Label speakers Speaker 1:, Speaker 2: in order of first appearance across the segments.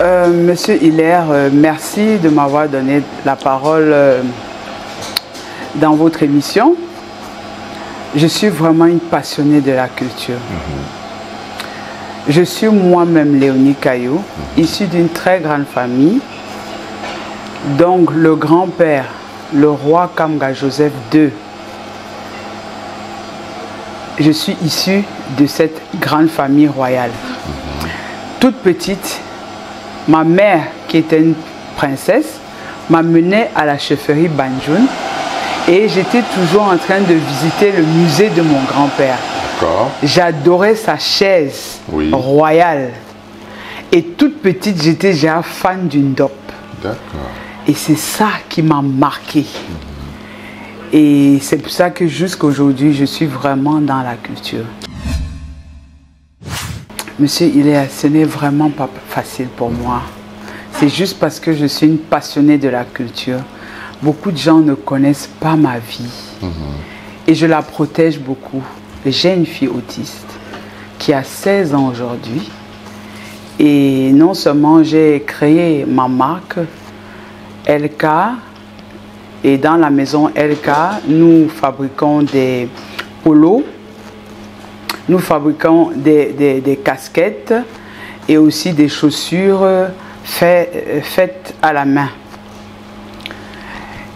Speaker 1: Monsieur Hilaire, merci de m'avoir donné la parole dans votre émission. Je suis vraiment une passionnée de la culture. Je suis moi-même Léonie Caillou, issue d'une très grande famille. Donc le grand-père, le roi Kamga Joseph II. Je suis issue de cette grande famille royale. Toute petite, ma mère, qui était une princesse, m'a menée à la chefferie Banjoun et j'étais toujours en train de visiter le musée de mon grand-père. J'adorais sa chaise royale. Et toute petite, j'étais déjà fan d'une dope. Et c'est ça qui m'a marqué. Et c'est pour ça que jusqu'à aujourd'hui, je suis vraiment dans la culture. Monsieur Hilaire, ce n'est vraiment pas facile pour moi. C'est juste parce que je suis une passionnée de la culture. Beaucoup de gens ne connaissent pas ma vie. Et je la protège beaucoup. J'ai une fille autiste qui a 16 ans aujourd'hui. Et non seulement j'ai créé ma marque LK, et dans la maison LK, nous fabriquons des polos, nous fabriquons des casquettes et aussi des chaussures faites à la main.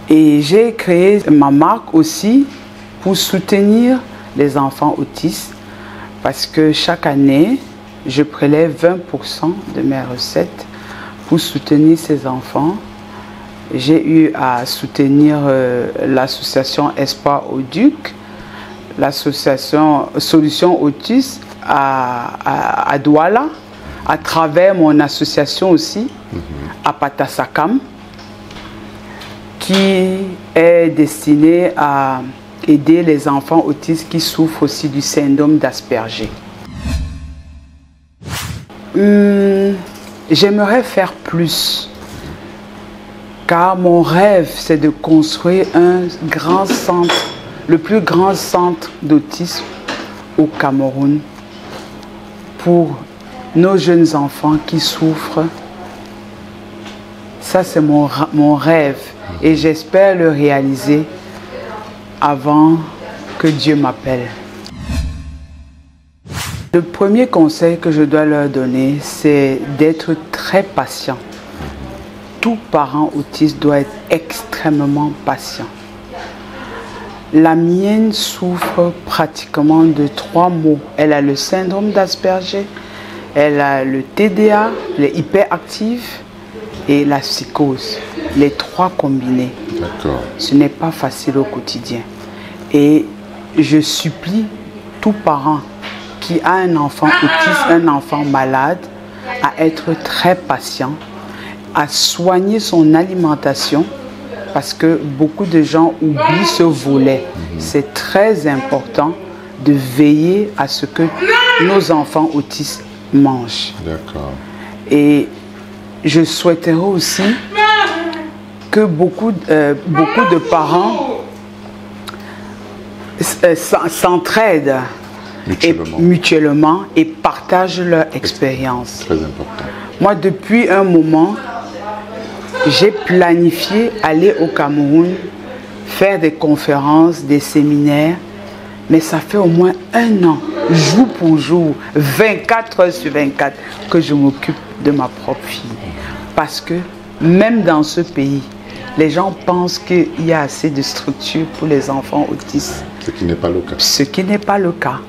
Speaker 1: Et j'ai créé ma marque aussi pour soutenir les enfants autistes parce que chaque année, je prélève 20% de mes recettes pour soutenir ces enfants. J'ai eu à soutenir l'association Espoir au Duc, l'association Solutions Autistes à Douala, à travers mon association aussi, à Patasakam, qui est destinée à aider les enfants autistes qui souffrent aussi du syndrome d'Asperger. J'aimerais faire plus. Car mon rêve, c'est de construire un grand centre, le plus grand centre d'autisme au Cameroun pour nos jeunes enfants qui souffrent. Ça, c'est mon rêve et j'espère le réaliser avant que Dieu m'appelle. Le premier conseil que je dois leur donner, c'est d'être très patient. Tout parent autiste doit être extrêmement patient. La mienne souffre pratiquement de 3 maux. Elle a le syndrome d'Asperger, elle a le TDA, elle est hyperactive et la psychose. Les 3 combinés. Ce n'est pas facile au quotidien. Et je supplie tout parent qui a un enfant autiste, un enfant malade, à être très patient, à soigner son alimentation parce que beaucoup de gens oublient ce volet. C'est très important de veiller à ce que nos enfants autistes mangent. Et je souhaiterais aussi que beaucoup de parents s'entraident mutuellement et partagent leur expérience.
Speaker 2: Très important.
Speaker 1: Moi, depuis un moment, j'ai planifié aller au Cameroun, faire des conférences, des séminaires, mais ça fait au moins 1 an, jour pour jour, 24 heures sur 24, que je m'occupe de ma propre fille. Parce que même dans ce pays, les gens pensent qu'il y a assez de structures pour les enfants autistes.
Speaker 2: Ce qui n'est pas le cas.
Speaker 1: Ce qui n'est pas le cas.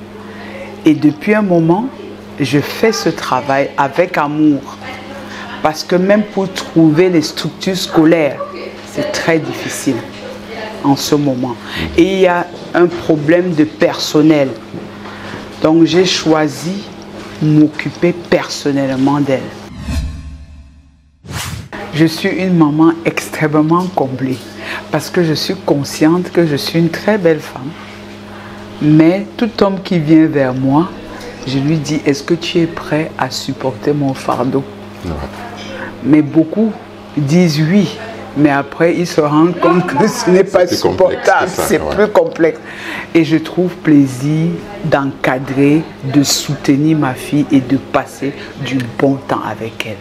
Speaker 1: Et depuis un moment, je fais ce travail avec amour. Parce que même pour trouver les structures scolaires, c'est très difficile en ce moment. Et il y a un problème de personnel. Donc j'ai choisi de m'occuper personnellement d'elle. Je suis une maman extrêmement comblée parce que je suis consciente que je suis une très belle femme. Mais tout homme qui vient vers moi, je lui dis, est-ce que tu es prêt à supporter mon fardeau? Mais beaucoup disent oui, mais après ils se rendent compte que ce n'est pas supportable, c'est plus complexe. Et je trouve plaisir d'encadrer, de soutenir ma fille et de passer du bon temps avec elle.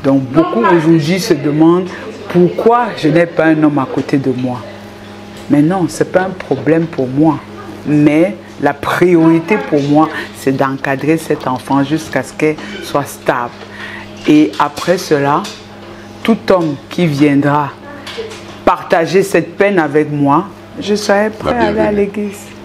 Speaker 1: Donc beaucoup aujourd'hui se demandent pourquoi je n'ai pas un homme à côté de moi. Mais non, ce n'est pas un problème pour moi. Mais la priorité pour moi, c'est d'encadrer cet enfant jusqu'à ce qu'elle soit stable. Et après cela, tout homme qui viendra partager cette peine avec moi, je serai prêt à aller à l'église.